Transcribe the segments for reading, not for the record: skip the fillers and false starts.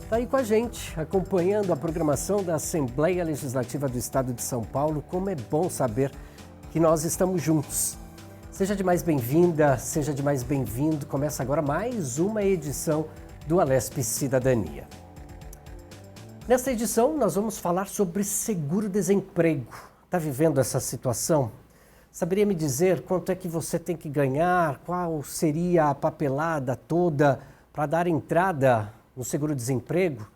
Está aí com a gente, acompanhando a programação da Assembleia Legislativa do Estado de São Paulo. Como é bom saber que nós estamos juntos. Seja de mais bem-vinda, seja de mais bem-vindo. Começa agora mais uma edição do Alesp Cidadania. Nesta edição, nós vamos falar sobre seguro-desemprego. Está vivendo essa situação? Saberia me dizer quanto é que você tem que ganhar? Qual seria a papelada toda para dar entrada no seguro-desemprego?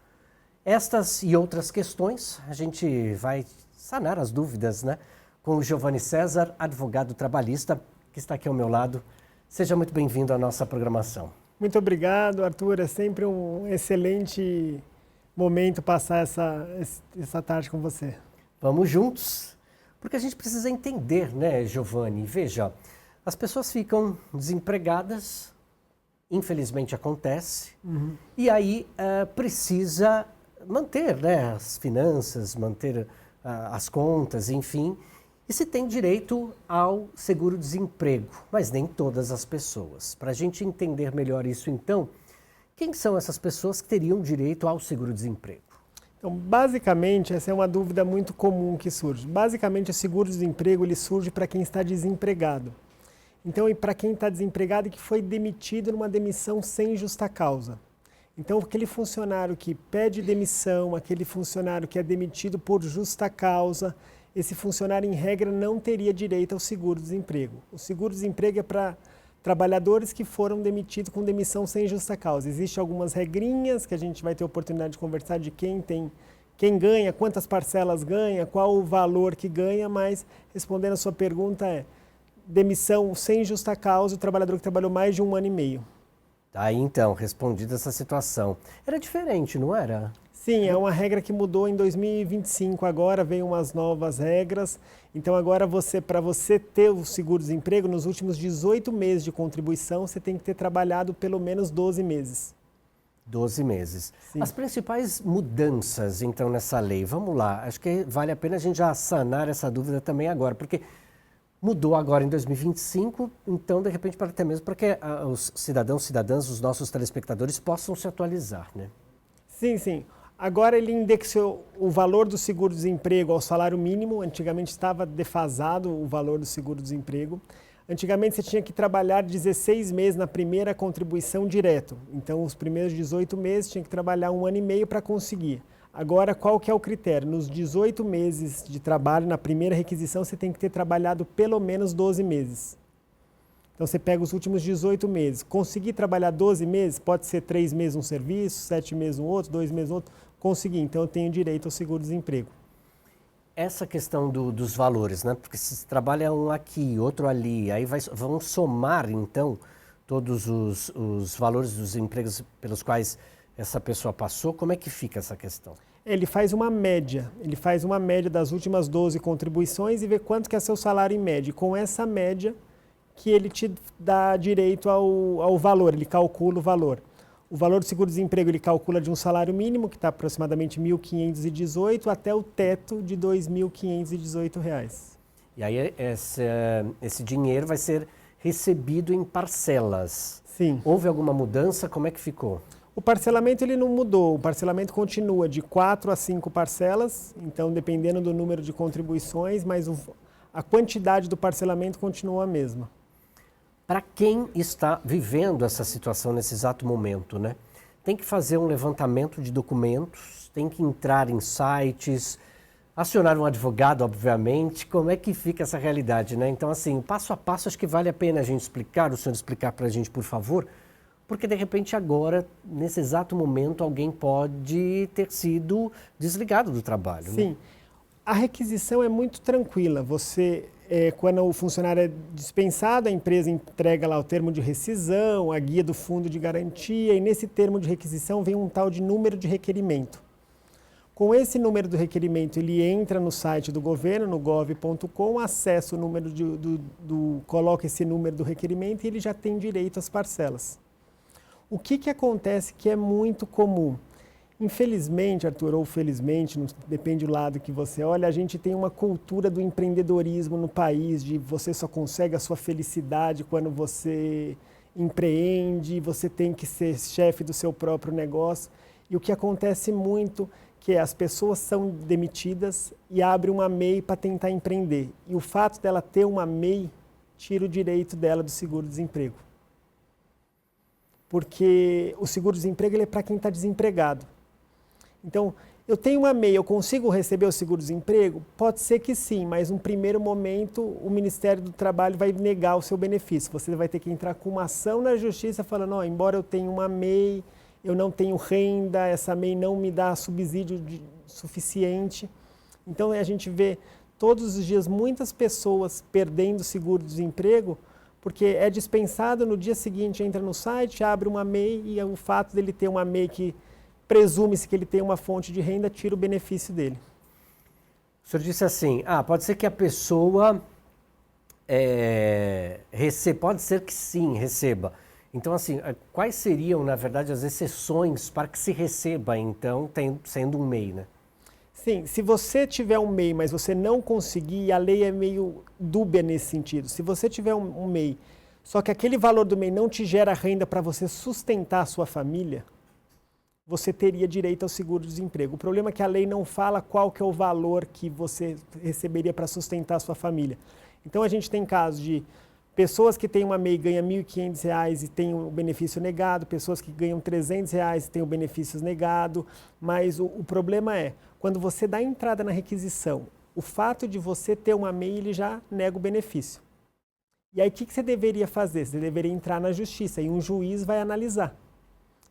Estas e outras questões, a gente vai sanar as dúvidas, né? Com o Giovanni César, advogado trabalhista, que está aqui ao meu lado. Seja muito bem-vindo à nossa programação. Muito obrigado, Arthur. É sempre um excelente momento passar essa tarde com você. Vamos juntos, porque a gente precisa entender, né, Giovanni? Veja, as pessoas ficam desempregadas, infelizmente acontece, e aí precisa manter, né, as finanças, manter as contas, enfim, e se tem direito ao seguro-desemprego, mas nem todas as pessoas. Para a gente entender melhor isso, então, quem são essas pessoas que teriam direito ao seguro-desemprego? Então, basicamente, essa é uma dúvida muito comum que surge. Basicamente, o seguro-desemprego ele surge para quem está desempregado. Então, e para quem está desempregado e que foi demitido numa demissão sem justa causa. Então, aquele funcionário que pede demissão, aquele funcionário que é demitido por justa causa, esse funcionário, em regra, não teria direito ao seguro-desemprego. O seguro-desemprego é para trabalhadores que foram demitidos com demissão sem justa causa. Existem algumas regrinhas que a gente vai ter oportunidade de conversar de quem ganha, quantas parcelas ganha, qual o valor que ganha, mas respondendo a sua pergunta demissão sem justa causa, o trabalhador que trabalhou mais de 1 ano e meio. Aí então, respondida essa situação. Era diferente, não era? Sim, é uma regra que mudou em 2025, agora veio umas novas regras. Então agora para você ter o seguro-desemprego, nos últimos 18 meses de contribuição, você tem que ter trabalhado pelo menos 12 meses. 12 meses. Sim. As principais mudanças, então, nessa lei, vamos lá, acho que vale a pena a gente já sanar essa dúvida também agora, porque mudou agora em 2025, então, de repente, até mesmo para que os cidadãs, os nossos telespectadores possam se atualizar, né? Sim, sim. Agora ele indexou o valor do seguro-desemprego ao salário mínimo. Antigamente estava defasado o valor do seguro-desemprego. Antigamente você tinha que trabalhar 16 meses na primeira contribuição direto. Então os primeiros 18 meses tinha que trabalhar 1 ano e meio para conseguir. Agora qual que é o critério? Nos 18 meses de trabalho, na primeira requisição, você tem que ter trabalhado pelo menos 12 meses. Então você pega os últimos 18 meses. Conseguir trabalhar 12 meses, pode ser 3 meses um serviço, 7 meses um outro, 2 meses outro. Consegui, então eu tenho direito ao seguro-desemprego. Essa questão dos valores, né? Porque se trabalha um aqui, outro ali, aí vão somar, então, todos os valores dos empregos pelos quais essa pessoa passou. Como é que fica essa questão? Ele faz uma média das últimas 12 contribuições e vê quanto que é seu salário em média. E com essa média que ele te dá direito ao valor, ele calcula o valor. O valor do seguro-desemprego ele calcula de um salário mínimo, que está aproximadamente R$ 1.518, até o teto de R$ 2.518. E aí esse dinheiro vai ser recebido em parcelas. Sim. Houve alguma mudança? Como é que ficou? O parcelamento ele não mudou, o parcelamento continua de 4 a 5 parcelas, então dependendo do número de contribuições, mas a quantidade do parcelamento continua a mesma. Para quem está vivendo essa situação nesse exato momento, né? Tem que fazer um levantamento de documentos, tem que entrar em sites, acionar um advogado, obviamente. Como é que fica essa realidade, né? Então, assim, o passo a passo, acho que vale a pena a gente explicar, o senhor explicar para a gente, por favor, porque de repente agora, nesse exato momento, alguém pode ter sido desligado do trabalho. Sim. Né? A requisição é muito tranquila. Quando o funcionário é dispensado, a empresa entrega lá o termo de rescisão, a guia do fundo de garantia, e nesse termo de requisição vem um tal de número de requerimento. Com esse número do requerimento, ele entra no site do governo, no gov.com, acessa o número coloca esse número do requerimento e ele já tem direito às parcelas. O que acontece que é muito comum? Infelizmente, Arthur, ou felizmente, depende do lado que você olha, a gente tem uma cultura do empreendedorismo no país, de você só consegue a sua felicidade quando você empreende, você tem que ser chefe do seu próprio negócio. E o que acontece muito que as pessoas são demitidas e abrem uma MEI para tentar empreender. E o fato dela ter uma MEI tira o direito dela do seguro-desemprego. Porque o seguro-desemprego ele é para quem está desempregado. Então, eu tenho uma MEI, eu consigo receber o seguro-desemprego? Pode ser que sim, mas num primeiro momento o Ministério do Trabalho vai negar o seu benefício. Você vai ter que entrar com uma ação na Justiça falando, ó, embora eu tenha uma MEI, eu não tenho renda, essa MEI não me dá subsídio suficiente. Então a gente vê todos os dias muitas pessoas perdendo seguro-desemprego porque é dispensado, no dia seguinte entra no site, abre uma MEI e o fato dele ter uma MEI que presume-se que ele tem uma fonte de renda, tira o benefício dele. O senhor disse assim, pode ser que a pessoa receba, pode ser que sim, receba. Então, assim, quais seriam, na verdade, as exceções para que se receba, então, sendo um MEI, né? Sim, se você tiver um MEI, mas você não conseguir, a lei é meio dúbia nesse sentido. Se você tiver um MEI, só que aquele valor do MEI não te gera renda para você sustentar a sua família, você teria direito ao seguro-desemprego. O problema é que a lei não fala qual que é o valor que você receberia para sustentar a sua família. Então, a gente tem casos de pessoas que têm uma MEI e ganham R$ 1.500 e têm o benefício negado, pessoas que ganham R$ 300 e têm o benefício negado, mas o problema é, quando você dá entrada na requisição, o fato de você ter uma MEI, ele já nega o benefício. E aí o que você deveria fazer? Você deveria entrar na justiça e um juiz vai analisar.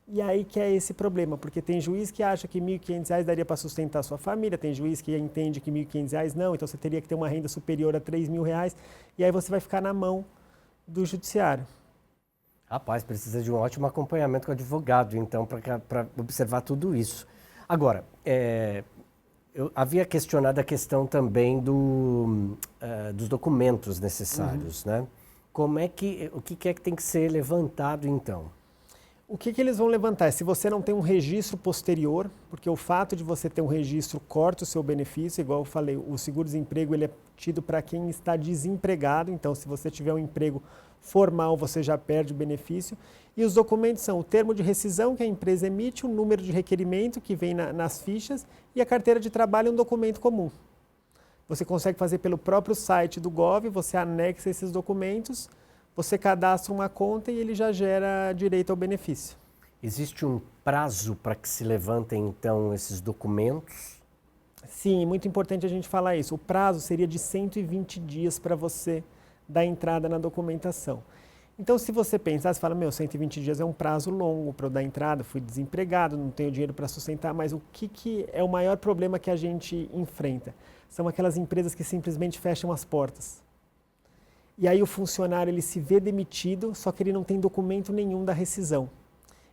E aí que é esse problema, porque tem juiz que acha que R$ 1.500 daria para sustentar a sua família, tem juiz que entende que R$ 1.500 não, então você teria que ter uma renda superior a R$ 3.000, e aí você vai ficar na mão do judiciário. Rapaz, precisa de um ótimo acompanhamento com o advogado, então, para observar tudo isso. Agora, eu havia questionado a questão também dos documentos necessários, né? O que é que tem que ser levantado, então? O que eles vão levantar é se você não tem um registro posterior, porque o fato de você ter um registro corta o seu benefício, igual eu falei, o seguro-desemprego ele é tido para quem está desempregado, então se você tiver um emprego formal, você já perde o benefício. E os documentos são o termo de rescisão que a empresa emite, o número de requerimento que vem nas fichas e a carteira de trabalho é um documento comum. Você consegue fazer pelo próprio site do Gov, você anexa esses documentos, você cadastra uma conta e ele já gera direito ao benefício. Existe um prazo para que se levantem, então, esses documentos? Sim, muito importante a gente falar isso. O prazo seria de 120 dias para você dar entrada na documentação. Então, se você pensar, você fala, 120 dias é um prazo longo para eu dar entrada, fui desempregado, não tenho dinheiro para sustentar, mas o que é o maior problema que a gente enfrenta? São aquelas empresas que simplesmente fecham as portas. E aí o funcionário ele se vê demitido, só que ele não tem documento nenhum da rescisão.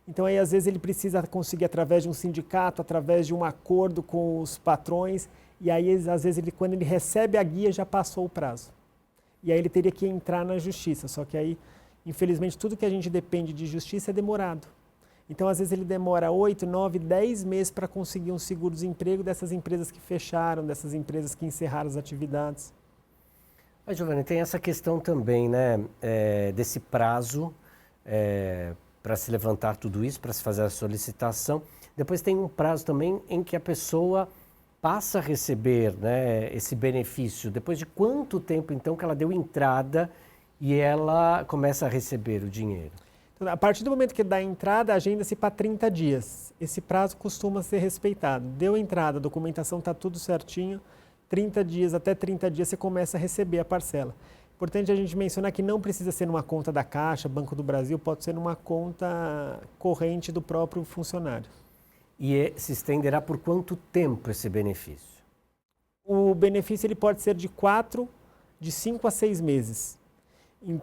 Então aí às vezes ele precisa conseguir através de um sindicato, através de um acordo com os patrões, e aí às vezes quando ele recebe a guia já passou o prazo. E aí ele teria que entrar na justiça, só que aí infelizmente tudo que a gente depende de justiça é demorado. Então às vezes ele demora 8, 9, 10 meses para conseguir um seguro-desemprego dessas empresas que fecharam, dessas empresas que encerraram as atividades. Mas, Giovanni, tem essa questão também, né, desse prazo para se levantar tudo isso, para se fazer a solicitação. Depois tem um prazo também em que a pessoa passa a receber, né, esse benefício. Depois de quanto tempo, então, que ela deu entrada e ela começa a receber o dinheiro? Então, a partir do momento que dá entrada, agenda-se para 30 dias. Esse prazo costuma ser respeitado. Deu entrada, a documentação está tudo certinho, 30 dias, até 30 dias você começa a receber a parcela. Importante a gente mencionar que não precisa ser numa conta da Caixa, Banco do Brasil, pode ser numa conta corrente do próprio funcionário. E se estenderá por quanto tempo esse benefício? O benefício ele pode ser de 5 a 6 meses.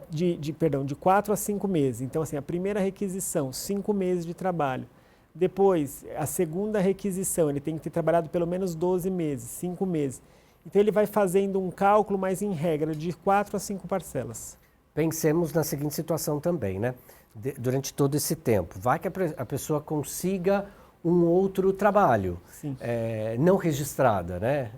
De 4 a 5 meses. Então, assim, a primeira requisição, 5 meses de trabalho. Depois, a segunda requisição, ele tem que ter trabalhado pelo menos 12 meses, 5 meses. Então, ele vai fazendo um cálculo, mas em regra, de 4 a 5 parcelas. Pensemos na seguinte situação também, né? Durante todo esse tempo, vai que a pessoa consiga um outro trabalho, não registrada, né?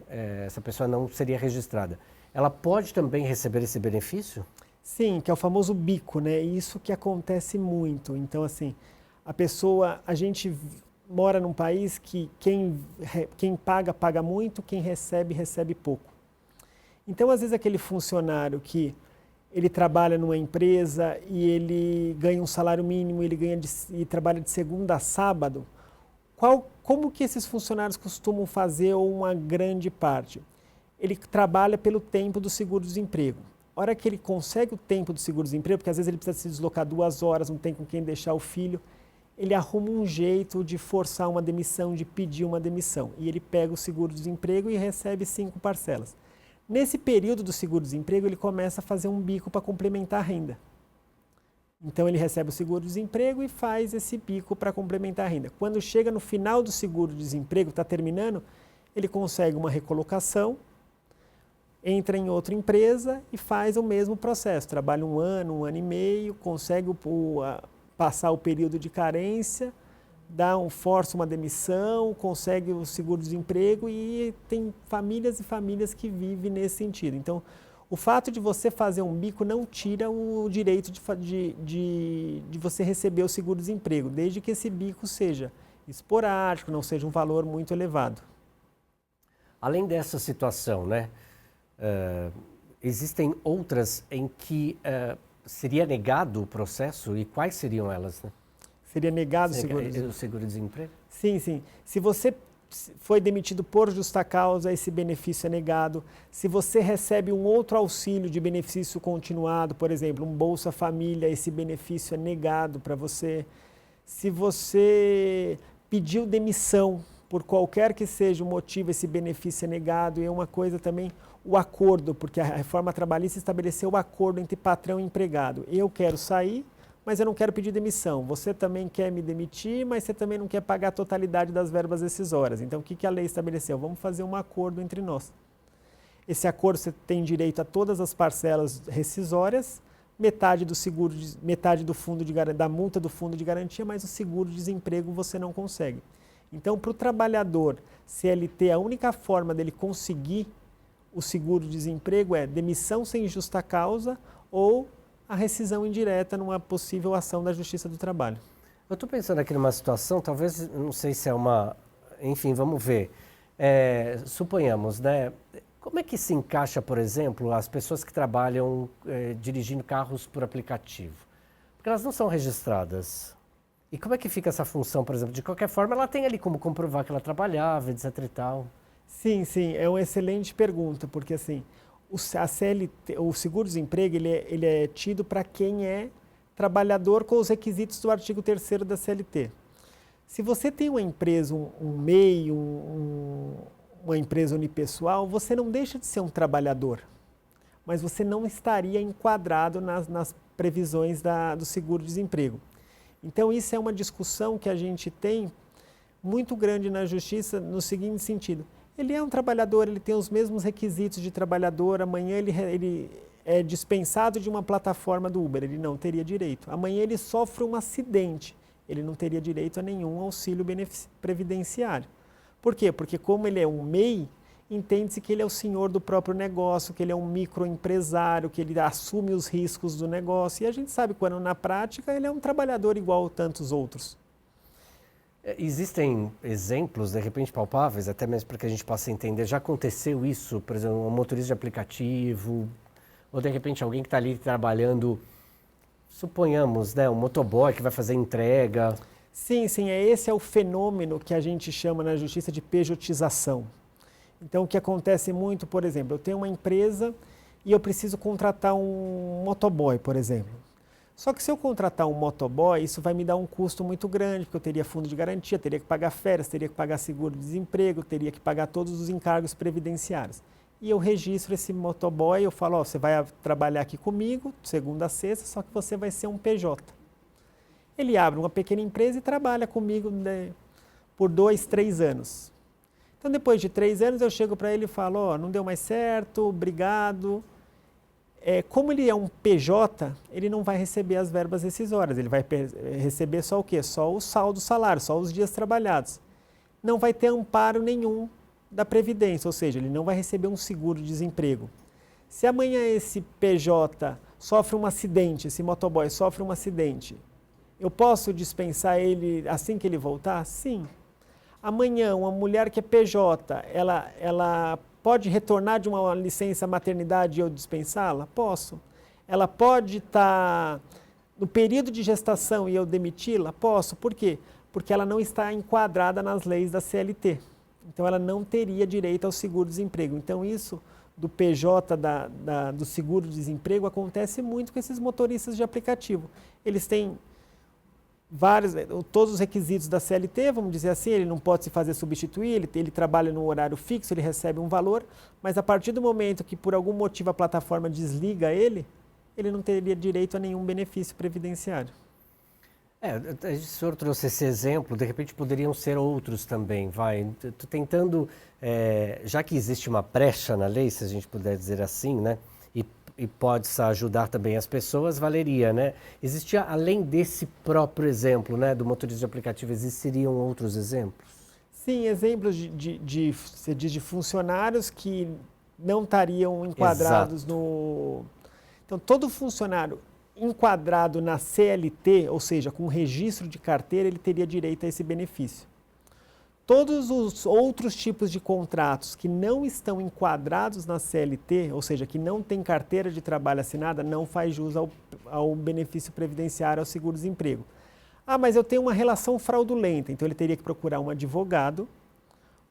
Essa pessoa não seria registrada. Ela pode também receber esse benefício? Sim, que é o famoso bico, né? Isso que acontece muito. Então, assim, a pessoa, a gente mora num país que quem paga, paga muito, quem recebe, recebe pouco. Então, às vezes, aquele funcionário que ele trabalha numa empresa e ele ganha um salário mínimo, e trabalha de segunda a sábado, como que esses funcionários costumam fazer uma grande parte? Ele trabalha pelo tempo do seguro-desemprego. A hora que ele consegue o tempo do seguro-desemprego, porque às vezes ele precisa se deslocar 2 horas, não tem com quem deixar o filho, ele arruma um jeito de forçar uma demissão, de pedir uma demissão. E ele pega o seguro-desemprego e recebe 5 parcelas. Nesse período do seguro-desemprego, ele começa a fazer um bico para complementar a renda. Então, ele recebe o seguro-desemprego e faz esse bico para complementar a renda. Quando chega no final do seguro-desemprego, está terminando, ele consegue uma recolocação, entra em outra empresa e faz o mesmo processo. Trabalha 1 ano, 1 ano e meio, consegue passar o período de carência, força uma demissão, consegue o seguro-desemprego e tem famílias e famílias que vivem nesse sentido. Então, o fato de você fazer um bico não tira o direito de você receber o seguro-desemprego, desde que esse bico seja esporádico, não seja um valor muito elevado. Além dessa situação, né, existem outras em que seria negado o processo e quais seriam elas, né? Seria negado o seguro-desemprego? Sim, sim. Se você foi demitido por justa causa, esse benefício é negado. Se você recebe um outro auxílio de benefício continuado, por exemplo, um Bolsa Família, esse benefício é negado para você. Se você pediu demissão, por qualquer que seja o motivo, esse benefício é negado. E é uma coisa também, o acordo, porque a reforma trabalhista estabeleceu o acordo entre patrão e empregado. Eu quero sair, mas eu não quero pedir demissão. Você também quer me demitir, mas você também não quer pagar a totalidade das verbas rescisórias. Então, o que a lei estabeleceu? Vamos fazer um acordo entre nós. Esse acordo você tem direito a todas as parcelas rescisórias, metade do seguro, metade da multa do fundo de garantia, mas o seguro-desemprego você não consegue. Então, para o trabalhador CLT, a única forma dele conseguir o seguro-desemprego é demissão sem justa causa ou a rescisão indireta numa possível ação da Justiça do Trabalho. Eu estou pensando aqui numa situação, talvez, não sei se é uma... Enfim, vamos ver. Suponhamos, né? Como é que se encaixa, por exemplo, as pessoas que trabalham dirigindo carros por aplicativo? Porque elas não são registradas. E como é que fica essa função, por exemplo? De qualquer forma, ela tem ali como comprovar que ela trabalhava, etc e tal. Sim, sim. É uma excelente pergunta, porque assim... o seguro-desemprego ele é tido para quem é trabalhador com os requisitos do artigo 3º da CLT. Se você tem uma empresa, um MEI, uma empresa unipessoal, você não deixa de ser um trabalhador, mas você não estaria enquadrado nas previsões do seguro-desemprego. Então, isso é uma discussão que a gente tem muito grande na Justiça no seguinte sentido. Ele é um trabalhador, ele tem os mesmos requisitos de trabalhador, amanhã ele é dispensado de uma plataforma do Uber, ele não teria direito. Amanhã ele sofre um acidente, ele não teria direito a nenhum auxílio previdenciário. Por quê? Porque como ele é um MEI, entende-se que ele é o senhor do próprio negócio, que ele é um microempresário, que ele assume os riscos do negócio. E a gente sabe quando na prática ele é um trabalhador igual a tantos outros. Existem exemplos, de repente, palpáveis, até mesmo para que a gente possa entender. Já aconteceu isso, por exemplo, um motorista de aplicativo, ou de repente alguém que está ali trabalhando, suponhamos, né, um motoboy que vai fazer entrega. Sim, sim, esse é o fenômeno que a gente chama na justiça de pejotização. Então, o que acontece muito, por exemplo, eu tenho uma empresa e eu preciso contratar um motoboy, por exemplo. Só que se eu contratar um motoboy, isso vai me dar um custo muito grande, porque eu teria fundo de garantia, teria que pagar férias, teria que pagar seguro-desemprego, teria que pagar todos os encargos previdenciários. E eu registro esse motoboy, eu falo, ó, você vai trabalhar aqui comigo, segunda a sexta, só que você vai ser um PJ. Ele abre uma pequena empresa e trabalha comigo, né, por 2, 3 anos. Então, depois de 3 anos, eu chego para ele e falo, ó, não deu mais certo, obrigado. Como ele é um PJ, ele não vai receber as verbas rescisórias, ele vai receber só o quê? Só o saldo do salário, só os dias trabalhados. Não vai ter amparo nenhum da Previdência, ou seja, ele não vai receber um seguro-desemprego. Se amanhã esse PJ sofre um acidente, esse motoboy sofre um acidente, eu posso dispensar ele assim que ele voltar? Sim. Amanhã, uma mulher que é PJ, ela pode retornar de uma licença maternidade e eu dispensá-la? Posso. Ela pode estar no período de gestação e eu demiti-la? Posso. Por quê? Porque ela não está enquadrada nas leis da CLT. Então, ela não teria direito ao seguro-desemprego. Então, isso do PJ, do seguro-desemprego, acontece muito com esses motoristas de aplicativo. Eles têm todos os requisitos da CLT, vamos dizer assim, ele não pode se fazer substituir, ele trabalha num horário fixo, ele recebe um valor, mas a partir do momento que por algum motivo a plataforma desliga ele não teria direito a nenhum benefício previdenciário. O senhor trouxe esse exemplo, de repente poderiam ser outros também, Estou tentando, já que existe uma brecha na lei, se a gente puder dizer assim, né? E pode ajudar também as pessoas, valeria, né? Existia, além desse próprio exemplo, né, do motorista de aplicativo, existiriam outros exemplos? Sim, exemplos você diz de funcionários que não estariam enquadrados no... Então, todo funcionário enquadrado na CLT, ou seja, com registro de carteira, ele teria direito a esse benefício. Todos os outros tipos de contratos que não estão enquadrados na CLT, ou seja, que não tem carteira de trabalho assinada, não faz jus ao benefício previdenciário, ao seguro-desemprego. Ah, mas eu tenho uma relação fraudulenta, então ele teria que procurar um advogado,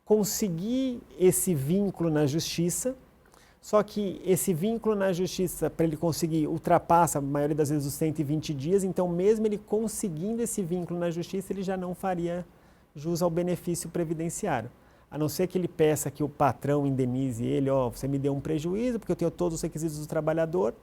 conseguir esse vínculo na justiça, só que esse vínculo na justiça, para ele conseguir, ultrapassa a maioria das vezes os 120 dias, então mesmo ele conseguindo esse vínculo na justiça, ele já não faria jus ao benefício previdenciário. A não ser que ele peça que o patrão indenize ele, você me deu um prejuízo porque eu tenho todos os requisitos do trabalhador,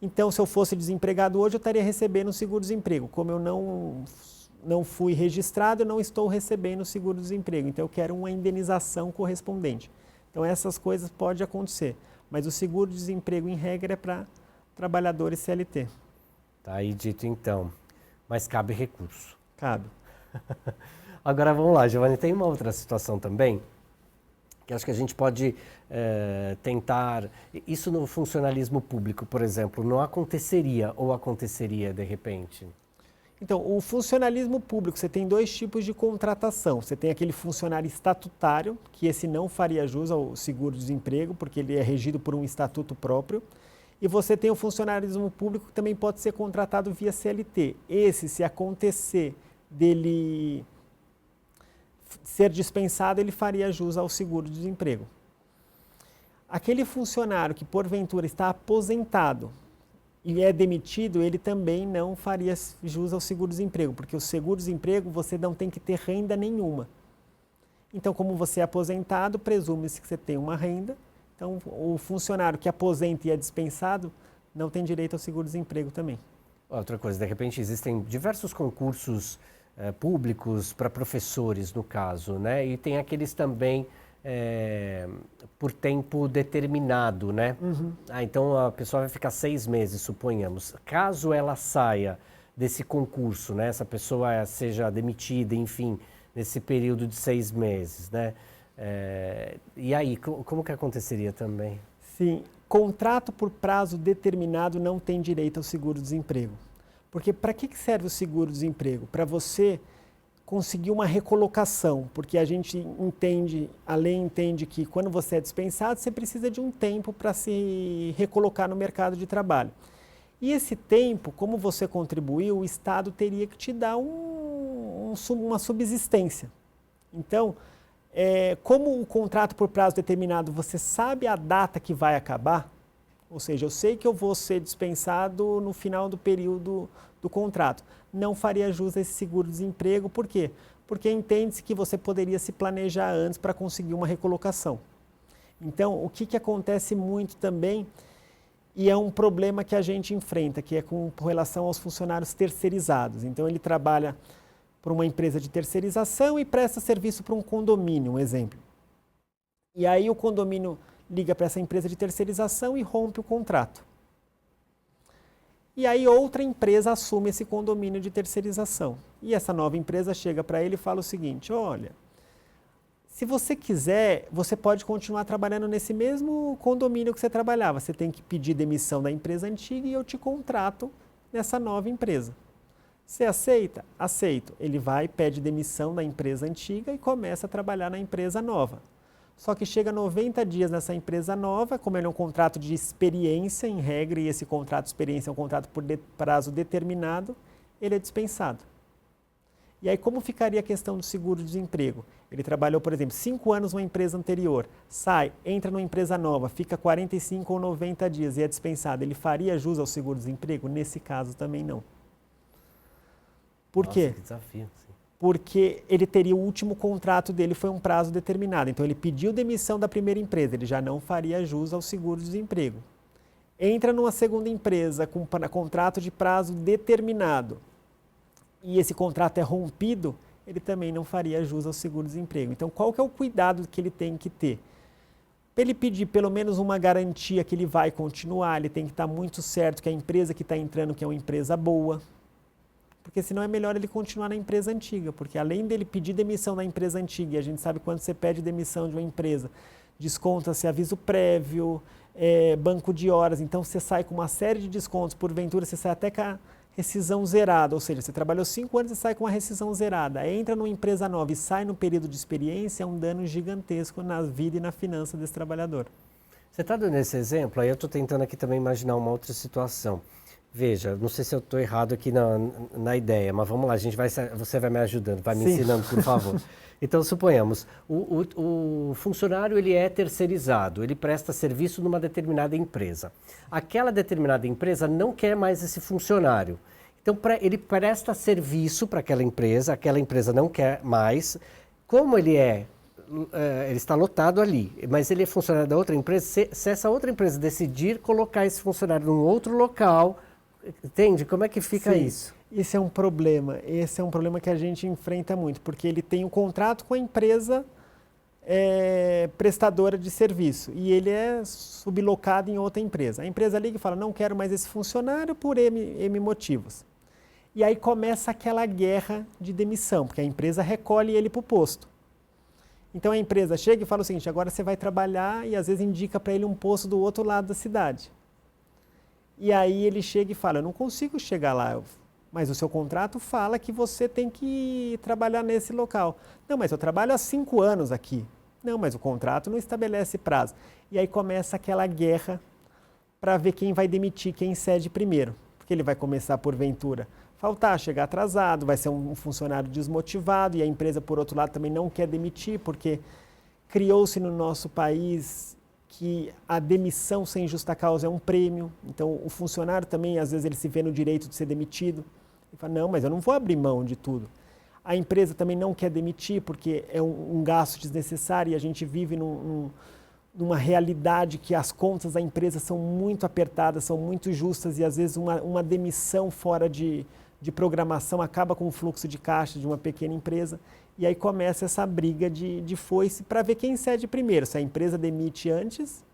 então se eu fosse desempregado hoje eu estaria recebendo o seguro-desemprego. Como eu não fui registrado, eu não estou recebendo o seguro-desemprego, então eu quero uma indenização correspondente. Então essas coisas podem acontecer, mas o seguro-desemprego em regra é para trabalhadores CLT. Tá aí dito então, mas cabe recurso. Cabe. Agora vamos lá, Giovanni, tem uma outra situação também, que acho que a gente pode tentar... Isso no funcionalismo público, por exemplo, não aconteceria ou aconteceria de repente? Então, o funcionalismo público, você tem dois tipos de contratação. Você tem aquele funcionário estatutário, que esse não faria jus ao seguro-desemprego, porque ele é regido por um estatuto próprio. E você tem o funcionalismo público, que também pode ser contratado via CLT. Esse, se acontecer dele ser dispensado, ele faria jus ao seguro-desemprego. Aquele funcionário que, porventura, está aposentado e é demitido, ele também não faria jus ao seguro-desemprego, porque o seguro-desemprego você não tem que ter renda nenhuma. Então, como você é aposentado, presume-se que você tem uma renda. Então, o funcionário que aposenta e é dispensado não tem direito ao seguro-desemprego também. Outra coisa, de repente existem diversos concursos públicos para professores, no caso, né? E tem aqueles também por tempo determinado, né? Uhum. Então a pessoa vai ficar 6 meses, suponhamos. Caso ela saia desse concurso, né? Essa pessoa seja demitida, enfim, nesse período de 6 meses, né? E aí, como que aconteceria também? Sim, contrato por prazo determinado não tem direito ao seguro-desemprego. Porque para que serve o seguro-desemprego? Para você conseguir uma recolocação, porque a gente entende, a lei entende que quando você é dispensado, você precisa de um tempo para se recolocar no mercado de trabalho. E esse tempo, como você contribuiu, o Estado teria que te dar uma subsistência. Então, como o contrato por prazo determinado, você sabe a data que vai acabar, ou seja, eu sei que eu vou ser dispensado no final do período do contrato. Não faria jus a esse seguro-desemprego. Por quê? Porque entende-se que você poderia se planejar antes para conseguir uma recolocação. Então, o que acontece muito também, e é um problema que a gente enfrenta, que é com relação aos funcionários terceirizados. Então, ele trabalha para uma empresa de terceirização e presta serviço para um condomínio, um exemplo. E aí o condomínio liga para essa empresa de terceirização e rompe o contrato. E aí outra empresa assume esse condomínio de terceirização. E essa nova empresa chega para ele e fala o seguinte: olha, se você quiser, você pode continuar trabalhando nesse mesmo condomínio que você trabalhava. Você tem que pedir demissão da empresa antiga e eu te contrato nessa nova empresa. Você aceita? Aceito. Ele vai, pede demissão da empresa antiga e começa a trabalhar na empresa nova. Só que chega 90 dias nessa empresa nova, como ele é um contrato de experiência, em regra, e esse contrato de experiência é um contrato por prazo determinado, ele é dispensado. E aí como ficaria a questão do seguro-desemprego? Ele trabalhou, por exemplo, 5 anos numa empresa anterior, sai, entra numa empresa nova, fica 45 ou 90 dias e é dispensado. Ele faria jus ao seguro-desemprego? Nesse caso também não. Por quê? Que desafio, sim. Porque ele teria o último contrato dele, foi um prazo determinado. Então ele pediu demissão da primeira empresa, ele já não faria jus ao seguro-desemprego. Entra numa segunda empresa com contrato de prazo determinado e esse contrato é rompido, ele também não faria jus ao seguro-desemprego. Então qual que é o cuidado que ele tem que ter? Para ele pedir pelo menos uma garantia que ele vai continuar, ele tem que estar muito certo que a empresa que está entrando que é uma empresa boa. Porque senão é melhor ele continuar na empresa antiga, porque além dele pedir demissão na empresa antiga, e a gente sabe quando você pede demissão de uma empresa, desconta-se aviso prévio, banco de horas, então você sai com uma série de descontos, porventura você sai até com a rescisão zerada, ou seja, você trabalhou 5 anos e sai com uma rescisão zerada, entra numa empresa nova e sai no período de experiência, é um dano gigantesco na vida e na finança desse trabalhador. Você está dando esse exemplo, aí eu estou tentando aqui também imaginar uma outra situação. Veja, não sei se eu estou errado aqui na ideia, mas vamos lá, você vai me ajudando, vai me ensinando, por favor. Então, suponhamos, o funcionário ele é terceirizado, ele presta serviço numa determinada empresa. Aquela determinada empresa não quer mais esse funcionário. Então, ele presta serviço para aquela empresa não quer mais. Como ele está lotado ali, mas ele é funcionário da outra empresa, se essa outra empresa decidir colocar esse funcionário num outro local, entende? Como é que fica isso? Esse é um problema que a gente enfrenta muito, porque ele tem um contrato com a empresa prestadora de serviço e ele é sublocado em outra empresa. A empresa liga e fala, não quero mais esse funcionário por M motivos. E aí começa aquela guerra de demissão, porque a empresa recolhe ele para o posto. Então a empresa chega e fala o seguinte, agora você vai trabalhar e às vezes indica para ele um posto do outro lado da cidade. E aí ele chega e fala, eu não consigo chegar lá, mas o seu contrato fala que você tem que trabalhar nesse local. Não, mas eu trabalho há 5 anos aqui. Não, mas o contrato não estabelece prazo. E aí começa aquela guerra para ver quem vai demitir, quem cede primeiro. Porque ele vai começar, porventura, faltar, chegar atrasado, vai ser um funcionário desmotivado e a empresa, por outro lado, também não quer demitir, porque criou-se no nosso país que a demissão sem justa causa é um prêmio. Então, o funcionário também, às vezes, ele se vê no direito de ser demitido. Ele fala, não, mas eu não vou abrir mão de tudo. A empresa também não quer demitir porque é um gasto desnecessário e a gente vive numa realidade que as contas da empresa são muito apertadas, são muito justas e às vezes uma demissão fora de programação acaba com o fluxo de caixa de uma pequena empresa. E aí começa essa briga de foice para ver quem cede primeiro, se a empresa demite antes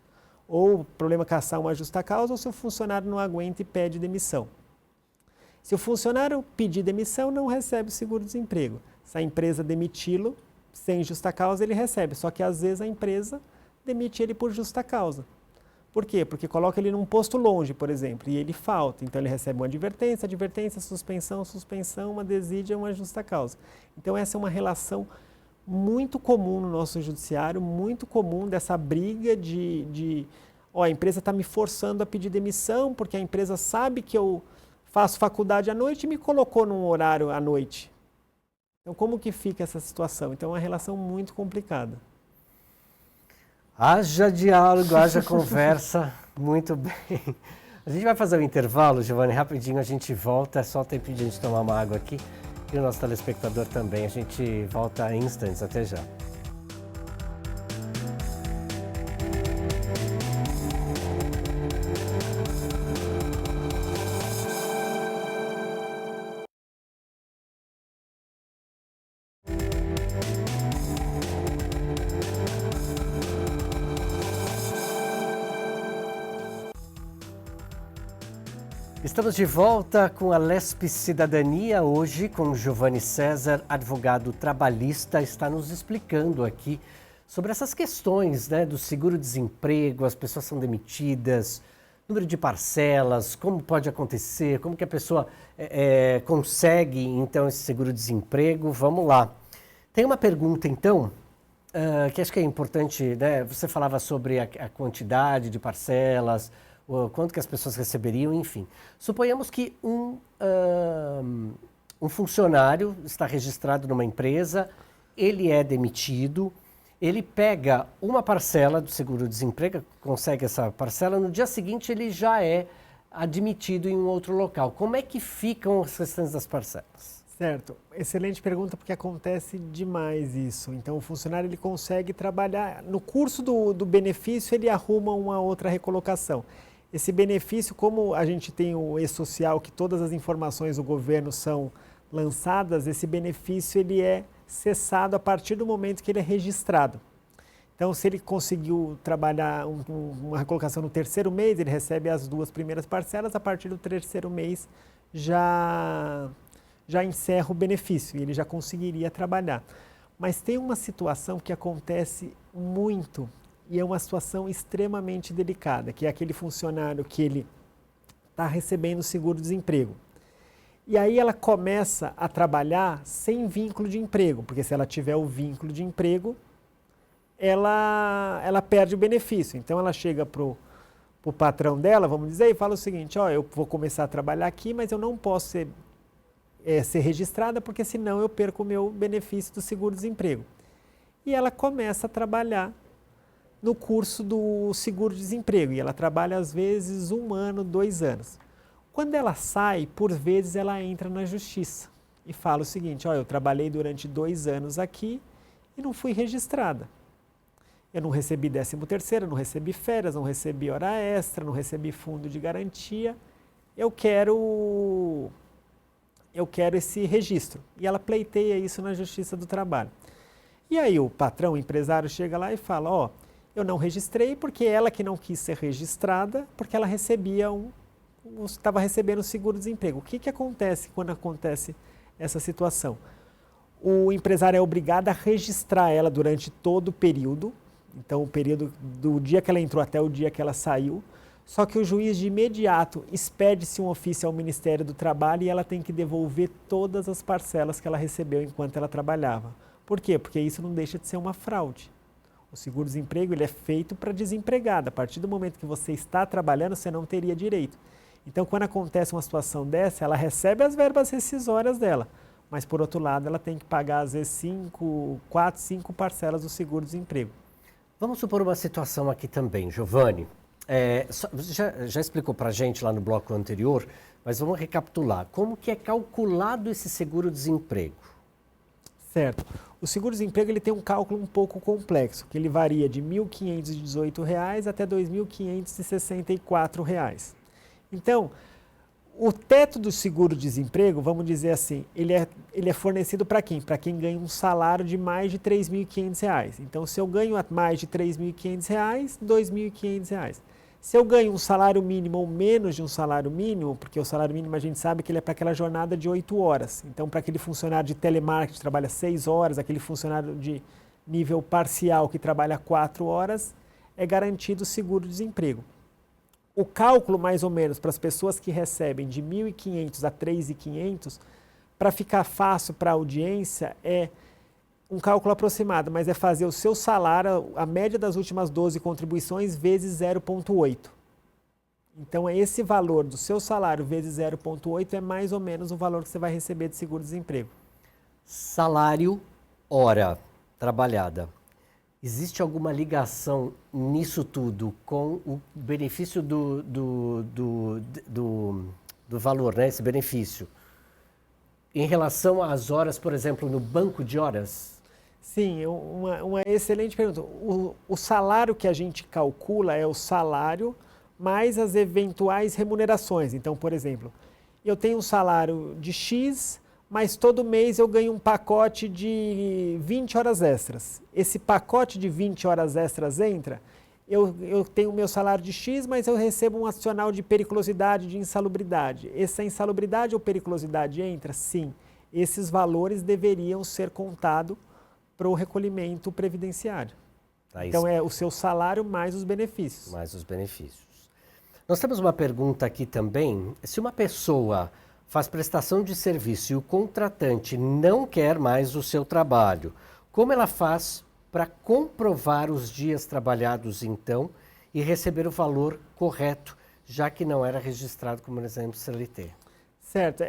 ou o problema é caçar uma justa causa ou se o funcionário não aguenta e pede demissão. Se o funcionário pedir demissão, não recebe o seguro-desemprego. Se a empresa demiti-lo, sem justa causa, ele recebe. Só que às vezes a empresa demite ele por justa causa. Por quê? Porque coloca ele num posto longe, por exemplo, e ele falta. Então ele recebe uma advertência, suspensão, uma desídia, uma justa causa. Então essa é uma relação muito comum no nosso judiciário, muito comum dessa briga a empresa está me forçando a pedir demissão porque a empresa sabe que eu faço faculdade à noite e me colocou num horário à noite. Então, como que fica essa situação? Então, é uma relação muito complicada. Haja diálogo, haja conversa. Muito bem. A gente vai fazer um intervalo, Giovanni, rapidinho a gente volta. É só o tempo de a gente tomar uma água aqui. E o nosso telespectador também. A gente volta em instantes. Até já. Estamos de volta com a Lespe Cidadania, hoje com Giovanni César, advogado trabalhista, está nos explicando aqui sobre essas questões, né, do seguro-desemprego, as pessoas são demitidas, Número de parcelas, como pode acontecer, como que a pessoa consegue, então, esse seguro-desemprego? Vamos lá. Tem uma pergunta, então, que acho que é importante, né? Você falava sobre a quantidade de parcelas, quanto que as pessoas receberiam, enfim. Suponhamos que um funcionário está registrado numa empresa, ele é demitido, ele pega uma parcela do seguro-desemprego, consegue essa parcela, no dia seguinte ele já é admitido em um outro local. Como é que ficam as restantes das parcelas? Certo. Excelente pergunta, porque acontece demais isso. Então, o funcionário ele consegue trabalhar, no curso do benefício ele arruma uma outra recolocação. Esse benefício, como a gente tem o e-social, que todas as informações do governo são lançadas, esse benefício ele é cessado a partir do momento que ele é registrado. Então, se ele conseguiu trabalhar uma recolocação no terceiro mês, ele recebe as 2 primeiras parcelas, a partir do terceiro mês já encerra o benefício e ele já conseguiria trabalhar. Mas tem uma situação que acontece muito e é uma situação extremamente delicada, que é aquele funcionário que ele está recebendo seguro-desemprego. E aí ela começa a trabalhar sem vínculo de emprego, porque se ela tiver o vínculo de emprego, ela perde o benefício. Então ela chega para o patrão dela, vamos dizer, e fala o seguinte: ó, eu vou começar a trabalhar aqui, mas eu não posso ser registrada, porque senão eu perco o meu benefício do seguro-desemprego. E ela começa a trabalhar no curso do seguro-desemprego, e ela trabalha às vezes 1 ano, 2 anos. Quando ela sai, por vezes ela entra na justiça e fala o seguinte: ó, eu trabalhei durante 2 anos aqui e não fui registrada. Eu não recebi 13º, não recebi férias, não recebi hora extra, não recebi fundo de garantia. Eu quero esse registro. E ela pleiteia isso na Justiça do Trabalho. E aí o patrão, o empresário, chega lá e fala: ó, eu não registrei porque ela que não quis ser registrada, porque ela estava recebendo seguro-desemprego. O que acontece quando acontece essa situação? O empresário é obrigado a registrar ela durante todo o período, então o período do dia que ela entrou até o dia que ela saiu, só que o juiz de imediato expede-se um ofício ao Ministério do Trabalho e ela tem que devolver todas as parcelas que ela recebeu enquanto ela trabalhava. Por quê? Porque isso não deixa de ser uma fraude. O seguro-desemprego ele é feito para desempregado. A partir do momento que você está trabalhando, você não teria direito. Então, quando acontece uma situação dessa, ela recebe as verbas rescisórias dela, mas, por outro lado, ela tem que pagar, às vezes, 4, 5 parcelas do seguro-desemprego. Vamos supor uma situação aqui também, Giovanni. Já explicou para a gente lá no bloco anterior, mas vamos recapitular. Como que é calculado esse seguro-desemprego? Certo. O seguro-desemprego ele tem um cálculo um pouco complexo, que ele varia de R$ 1.518 até R$ 2.564. Então, o teto do seguro-desemprego, vamos dizer assim, ele é fornecido para quem? Para quem ganha um salário de mais de R$ 3.500. Então, se eu ganho mais de R$ 3.500, R$ 2.500. Se eu ganho um salário mínimo ou menos de um salário mínimo, porque o salário mínimo a gente sabe que ele é para aquela jornada de 8 horas. Então, para aquele funcionário de telemarketing que trabalha 6 horas, aquele funcionário de nível parcial que trabalha 4 horas, é garantido o seguro-desemprego. O cálculo, mais ou menos, para as pessoas que recebem de 1.500 a 3.500, para ficar fácil para a audiência, é um cálculo aproximado, mas é fazer o seu salário, a média das últimas 12 contribuições, vezes 0,8. Então, esse valor do seu salário vezes 0,8 é mais ou menos o valor que você vai receber de seguro-desemprego. Salário, hora trabalhada. Existe alguma ligação nisso tudo com o benefício do valor, né? Esse benefício? Em relação às horas, por exemplo, no banco de horas? Sim, uma excelente pergunta. O salário que a gente calcula é o salário mais as eventuais remunerações. Então, por exemplo, eu tenho um salário de X, mas todo mês eu ganho um pacote de 20 horas extras. Esse pacote de 20 horas extras entra, eu tenho o meu salário de X, mas eu recebo um adicional de periculosidade, de insalubridade. Essa insalubridade ou periculosidade entra? Sim. Esses valores deveriam ser contados para o recolhimento previdenciário. Então, é o seu salário mais os benefícios. Mais os benefícios. Nós temos uma pergunta aqui também. Se uma pessoa faz prestação de serviço e o contratante não quer mais o seu trabalho, como ela faz para comprovar os dias trabalhados então e receber o valor correto, já que não era registrado como, por exemplo, CLT? Certo.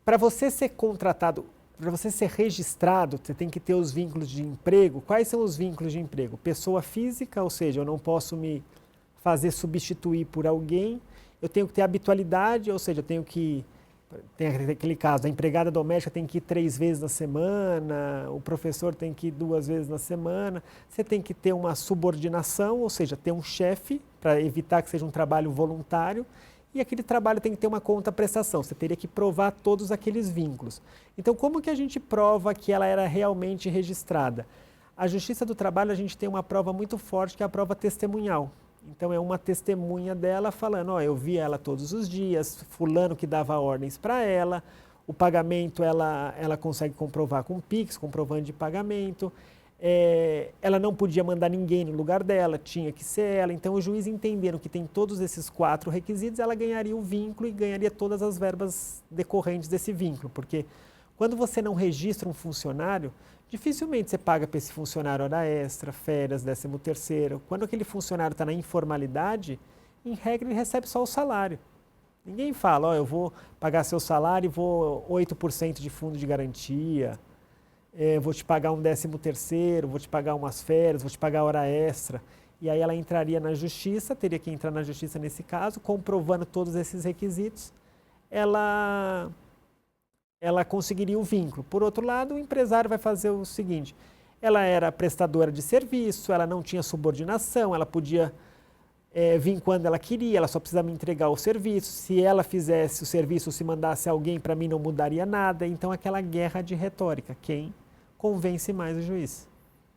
Para você ser contratado, para você ser registrado, você tem que ter os vínculos de emprego. Quais são os vínculos de emprego? Pessoa física, ou seja, eu não posso me fazer substituir por alguém. Eu tenho que ter habitualidade, ou seja, eu tenho que... Tem aquele caso, a empregada doméstica tem que ir 3 vezes na semana, o professor tem que ir 2 vezes na semana. Você tem que ter uma subordinação, ou seja, ter um chefe para evitar que seja um trabalho voluntário. E aquele trabalho tem que ter uma conta-prestação, você teria que provar todos aqueles vínculos. Então, como que a gente prova que ela era realmente registrada? A Justiça do Trabalho, a gente tem uma prova muito forte, que é a prova testemunhal. Então, é uma testemunha dela falando, eu vi ela todos os dias, fulano que dava ordens para ela, o pagamento ela consegue comprovar com o Pix, comprovante de pagamento. Ela não podia mandar ninguém no lugar dela, tinha que ser ela. Então, o juiz entendendo que tem todos esses 4 requisitos, ela ganharia o vínculo e ganharia todas as verbas decorrentes desse vínculo. Porque quando você não registra um funcionário, dificilmente você paga para esse funcionário hora extra, férias, 13º. Quando aquele funcionário está na informalidade, em regra ele recebe só o salário. Ninguém fala, eu vou pagar seu salário e vou 8% de fundo de garantia. Vou te pagar um 13º, vou te pagar umas férias, vou te pagar hora extra. E aí ela entraria na justiça, teria que entrar na justiça nesse caso, comprovando todos esses requisitos, ela conseguiria o vínculo. Por outro lado, o empresário vai fazer o seguinte, ela era prestadora de serviço, ela não tinha subordinação, ela podia vir quando ela queria, ela só precisava me entregar o serviço. Se ela fizesse o serviço, se mandasse alguém, para mim não mudaria nada. Então, aquela guerra de retórica, quem convence mais o juiz.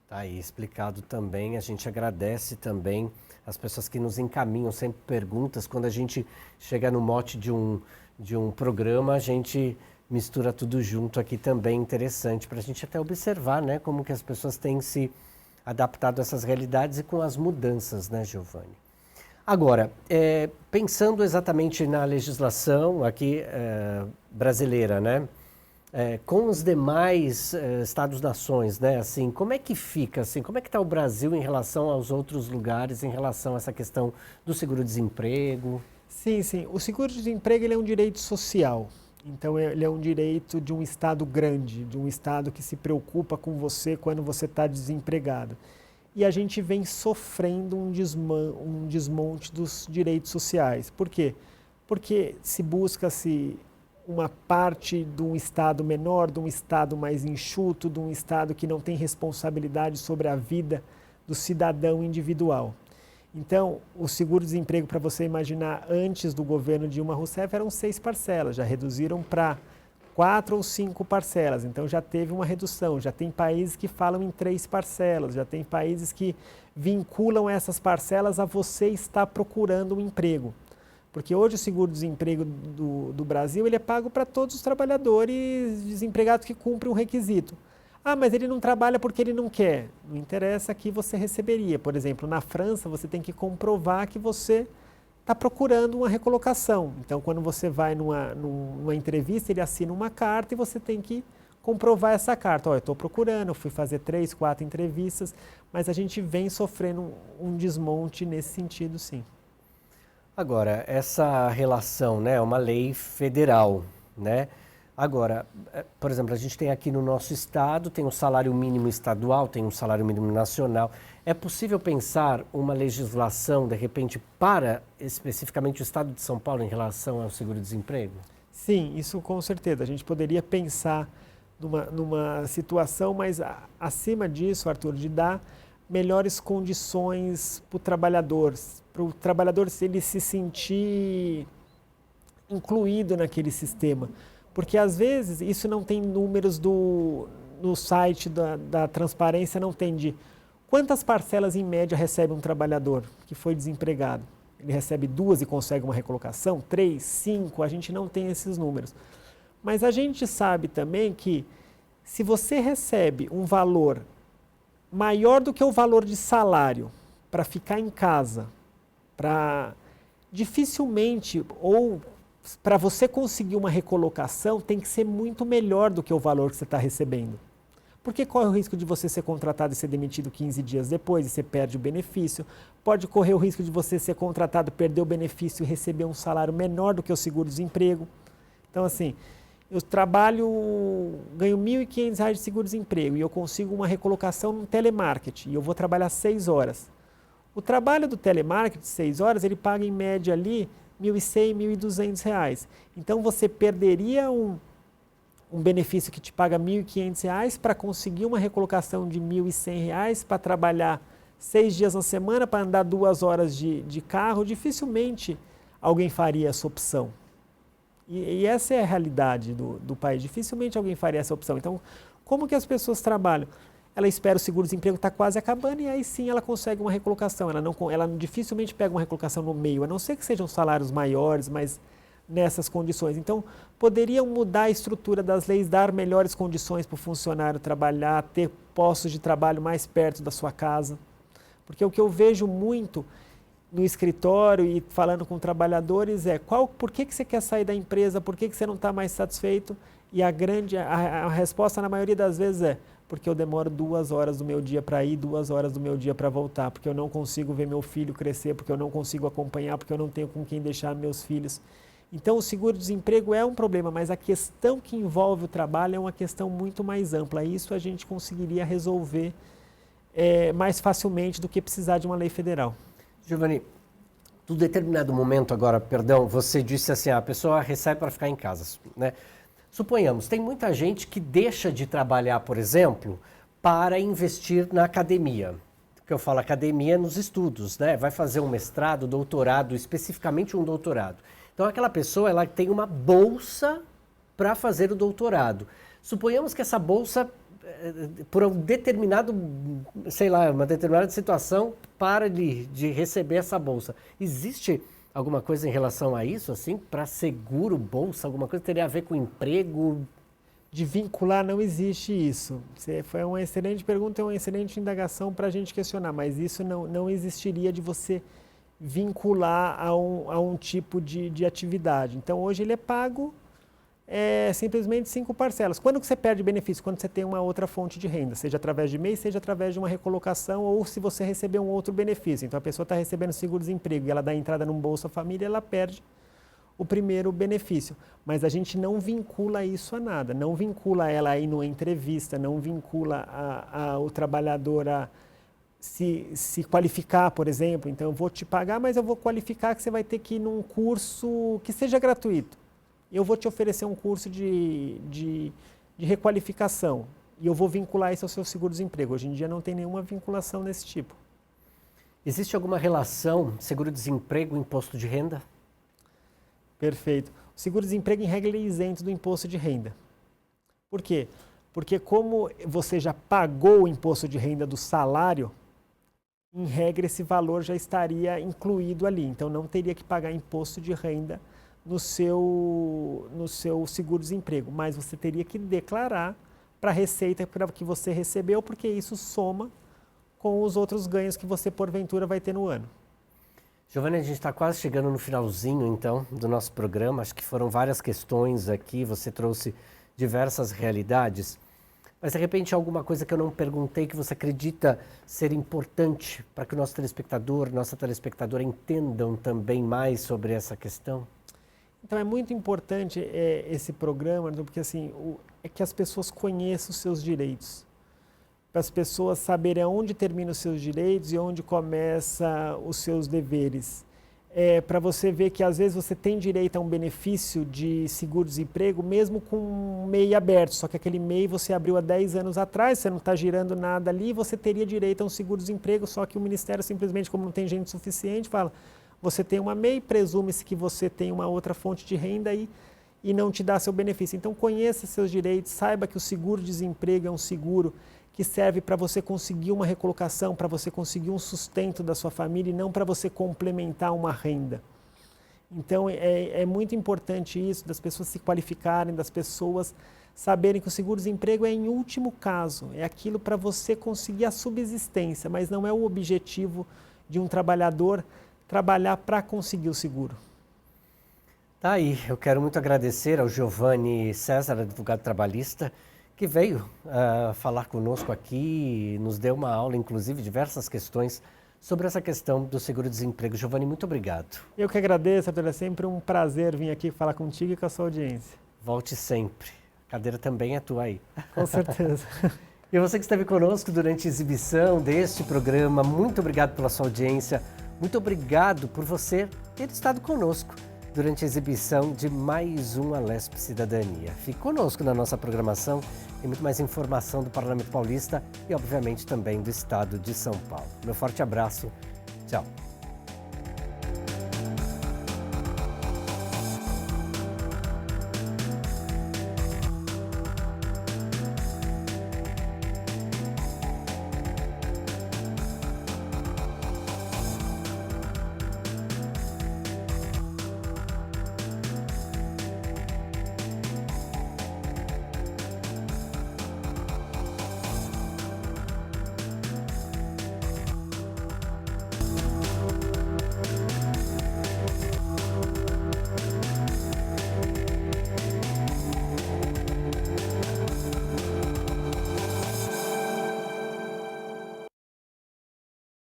Está aí explicado também, a gente agradece também as pessoas que nos encaminham sempre perguntas. Quando a gente chega no mote de um programa, a gente mistura tudo junto aqui também, interessante, para a gente até observar, né, como que as pessoas têm se adaptado a essas realidades e com as mudanças, né, Giovanni? Agora, pensando exatamente na legislação aqui brasileira, né, com os demais Estados-nações, né, assim, como é que fica, assim, como é que está o Brasil em relação aos outros lugares, em relação a essa questão do seguro-desemprego? Sim, sim. O seguro-desemprego ele é um direito social. Então, ele é um direito de um Estado grande, de um Estado que se preocupa com você quando você está desempregado. E a gente vem sofrendo um desmonte dos direitos sociais. Por quê? Porque se busca-se uma parte de um Estado menor, de um Estado mais enxuto, de um Estado que não tem responsabilidade sobre a vida do cidadão individual. Então, o seguro-desemprego, para você imaginar, antes do governo Dilma Rousseff, eram 6 parcelas, já reduziram para 4 ou 5 parcelas, então já teve uma redução. Já tem países que falam em 3 parcelas, já tem países que vinculam essas parcelas a você estar procurando um emprego. Porque hoje o seguro-desemprego do Brasil ele é pago para todos os trabalhadores desempregados que cumprem um requisito. Ah, mas ele não trabalha porque ele não quer. Não interessa, que você receberia. Por exemplo, na França, você tem que comprovar que você está procurando uma recolocação. Então, quando você vai numa entrevista, ele assina uma carta e você tem que comprovar essa carta. Eu estou procurando, eu fui fazer 3, 4 entrevistas, mas a gente vem sofrendo um desmonte nesse sentido, sim. Agora, essa relação, né, é uma lei federal, né? Agora, por exemplo, a gente tem aqui no nosso estado, tem um salário mínimo estadual, tem um salário mínimo nacional. É possível pensar uma legislação, de repente, para especificamente o estado de São Paulo em relação ao seguro-desemprego? Sim, isso com certeza. A gente poderia pensar numa situação, mas acima disso, Arthur, de dar melhores condições para o trabalhador ele se sentir incluído naquele sistema. Porque, às vezes, isso não tem números no site da transparência, não tem de quantas parcelas, em média, recebe um trabalhador que foi desempregado. Ele recebe 2 e consegue uma recolocação? 3, 5? A gente não tem esses números. Mas a gente sabe também que, se você recebe um valor maior do que o valor de salário para ficar em casa, para dificilmente, ou para você conseguir uma recolocação, tem que ser muito melhor do que o valor que você está recebendo. Porque corre o risco de você ser contratado e ser demitido 15 dias depois e você perde o benefício. Pode correr o risco de você ser contratado, perder o benefício e receber um salário menor do que o seguro-desemprego. Então, assim, eu ganho R$ 1.500 de seguro-desemprego e eu consigo uma recolocação no telemarketing e eu vou trabalhar 6 horas. O trabalho do telemarketing, 6 horas, ele paga em média ali R$ 1.100, R$ 1.200. Então, você perderia um benefício que te paga R$ 1.500 para conseguir uma recolocação de R$ 1.100 para trabalhar 6 dias na semana, para andar 2 horas de carro. Dificilmente alguém faria essa opção. E essa é a realidade do país. Dificilmente alguém faria essa opção. Então, como que as pessoas trabalham? Ela espera o seguro-desemprego estar quase acabando e aí sim ela consegue uma recolocação. Ela dificilmente pega uma recolocação no meio, a não ser que sejam salários maiores, mas nessas condições. Então, poderiam mudar a estrutura das leis, dar melhores condições para o funcionário trabalhar, ter postos de trabalho mais perto da sua casa. Porque o que eu vejo muito no escritório e falando com trabalhadores é por que você quer sair da empresa, por que você não está mais satisfeito? E a resposta na maioria das vezes é porque eu demoro 2 horas do meu dia para ir, 2 horas do meu dia para voltar, porque eu não consigo ver meu filho crescer, porque eu não consigo acompanhar, porque eu não tenho com quem deixar meus filhos. Então, o seguro-desemprego é um problema, mas a questão que envolve o trabalho é uma questão muito mais ampla. Isso a gente conseguiria resolver mais facilmente do que precisar de uma lei federal. Giovanni, num determinado momento agora, perdão, você disse assim, a pessoa recebe para ficar em casa, né? Suponhamos, tem muita gente que deixa de trabalhar, por exemplo, para investir na academia. Que eu falo academia nos estudos, né? Vai fazer um mestrado, doutorado, especificamente um doutorado. Então, aquela pessoa ela tem uma bolsa para fazer o doutorado. Suponhamos que essa bolsa, por um determinado, sei lá, uma determinada situação, para de receber essa bolsa. Existe alguma coisa em relação a isso, assim, para seguro, bolsa, alguma coisa que teria a ver com emprego? De vincular, não existe isso. Foi uma excelente pergunta e uma excelente indagação para a gente questionar, mas isso não existiria de você vincular a um tipo de atividade. Então, hoje ele é pago simplesmente 5 parcelas. Quando que você perde benefício? Quando você tem uma outra fonte de renda, seja através de MEI, seja através de uma recolocação ou se você receber um outro benefício. Então, a pessoa está recebendo seguro-desemprego e ela dá entrada num Bolsa Família, ela perde o primeiro benefício. Mas a gente não vincula isso a nada, não vincula ela a ir numa entrevista, não vincula o trabalhador a se qualificar, por exemplo. Então, eu vou te pagar, mas eu vou qualificar que você vai ter que ir num curso que seja gratuito. Eu vou te oferecer um curso de requalificação e eu vou vincular isso ao seu seguro-desemprego. Hoje em dia não tem nenhuma vinculação desse tipo. Existe alguma relação seguro-desemprego e imposto de renda? Perfeito. O seguro-desemprego, em regra, ele é isento do imposto de renda. Por quê? Porque como você já pagou o imposto de renda do salário, em regra esse valor já estaria incluído ali. Então não teria que pagar imposto de renda no seu seguro-desemprego, mas você teria que declarar para a Receita que você recebeu, porque isso soma com os outros ganhos que você porventura vai ter no ano. Giovanni, a gente está quase chegando no finalzinho, então, do nosso programa. Acho que foram várias questões aqui, você trouxe diversas realidades. Mas, de repente, alguma coisa que eu não perguntei que você acredita ser importante para que o nosso telespectador, nossa telespectadora entendam também mais sobre essa questão? Então, é muito importante esse programa, porque assim, é que as pessoas conheçam os seus direitos. Para as pessoas saberem aonde terminam os seus direitos e onde começam os seus deveres. Para você ver que às vezes você tem direito a um benefício de seguro-desemprego mesmo com um MEI aberto, só que aquele MEI você abriu há 10 anos atrás, você não está girando nada ali, você teria direito a um seguro-desemprego, só que o Ministério simplesmente, como não tem gente suficiente, fala, você tem uma MEI, presume-se que você tem uma outra fonte de renda e não te dá seu benefício. Então conheça seus direitos, saiba que o seguro-desemprego é um seguro que serve para você conseguir uma recolocação, para você conseguir um sustento da sua família e não para você complementar uma renda. Então, é muito importante isso, das pessoas se qualificarem, das pessoas saberem que o seguro-desemprego é em último caso, é aquilo para você conseguir a subsistência, mas não é o objetivo de um trabalhador trabalhar para conseguir o seguro. Tá aí, eu quero muito agradecer ao Giovanni César, advogado trabalhista, que veio falar conosco aqui, nos deu uma aula, inclusive, diversas questões sobre essa questão do seguro-desemprego. Giovanni, muito obrigado. Eu que agradeço, Arthur, é sempre um prazer vir aqui falar contigo e com a sua audiência. Volte sempre. A cadeira também é tua aí. Com certeza. E você que esteve conosco durante a exibição deste programa, muito obrigado pela sua audiência, muito obrigado por você ter estado conosco durante a exibição de mais um Alesp Cidadania. Fique conosco na nossa programação, tem muito mais informação do Parlamento Paulista e, obviamente, também do Estado de São Paulo. Meu forte abraço, tchau.